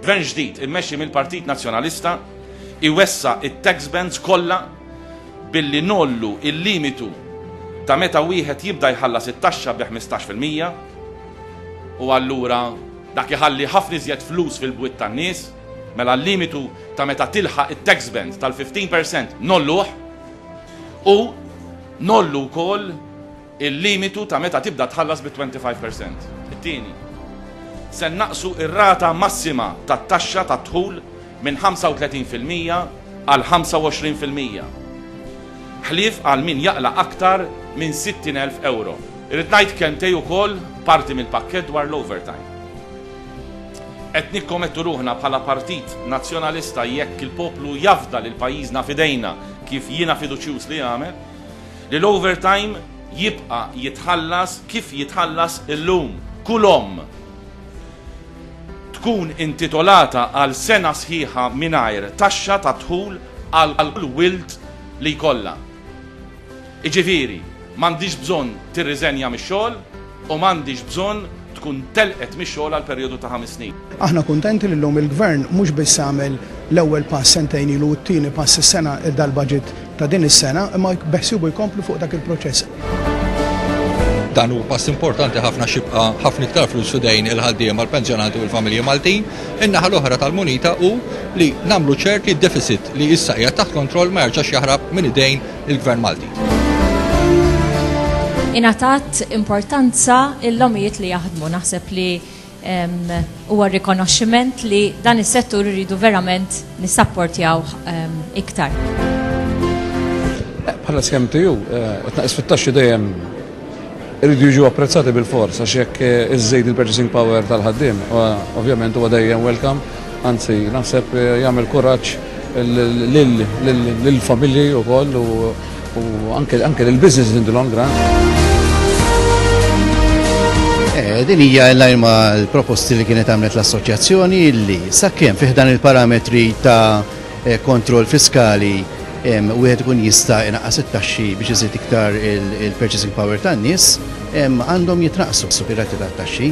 Gvern ġdid immexxi mill-Partit Nazzjonalista iwessa it-tax bands kollha billi nollu il-limitu ta' meta wieħed jibda jħallas it-taxxa bi 15% u allura dak iħalli ħafna iżjed flus fil-bwiet tan-nies, mela l-limitu ta' meta tilħaq it-tax band tal-15% nolluh u nollu wkoll il-limitu ta' meta tibda tħallas bi 25%. It-tieni se naqsu ir-rata massima tat-taxxa tat-dħul minn 35% għal 25%. Ħlief għal min jaqla aktar minn 60,000 euro. Irrid ngħid kemmtej ukoll parti mill-pakkett dwar l-overtime. Qed nikkommettu ruħna bħala Partit Nazzjonalista jekk il-poplu jafda lil pajjiżna fidejna kif jiena fiduċjuż li jagħmel, li l-overtime jibqa' jitħallas kif jitħallas illum kulhom. Tkun intitolata għal sena sħiħa mingħajr taxxa ta' dħul għal wild li jkollha. Iġifieri, m'għandix bżonn tirriżenja mix-xogħol u m'għandix bżonn tkun telqet mix-xogħol għal perjodu ta' 5 snin. Aħna kuntenti li llum il-Gvern mhux biss għamel l-ewwel pass sentejn ilu u t-tieni pass is-sena dal-baġit ta' din is-sena, imma beħsibu jkomplu fuq dak il-proċess. Dan huwa pass importanti ħafna xibqa ħafna iktar flus f'idejn il-ħaddiem għall-pensjonanti u l-familji Maltin, in-naħa l-oħra tal-munita u li nagħmlu ċert li d-deficit li issa hija taħt kontroll ma jerġax jaħrab minn idejn il-Gvern Malti. Ingħatat importanza l-lomijiet li jaħdmu, naħseb li huwa rikonoxximent li dan is-settur iridu verament nissapportjaw iktar. Bħala skemm tiegħu tnaqis fit-taxxi dejjem iridu jiġu apprezzati bil-fors għax jekk iżżejjed il-purchasing power tal-ħaddiem, ovvjament huwa dejjem welcome, anzi naħseb jagħmel kuraġġ lill-familji wkoll u anke lill-business in the long run. Din hija l-ajma l-proposti li kienet għamlet l-assoċjazzjoni li sakemm fih dan il-parametri ta' kontroll fiskali wieħed ikun jista' inaqqas it-taxxi biex iżid iktar il-purchasing power tan-nies għandhom jitnaqsu s-supirati tat-taxxi.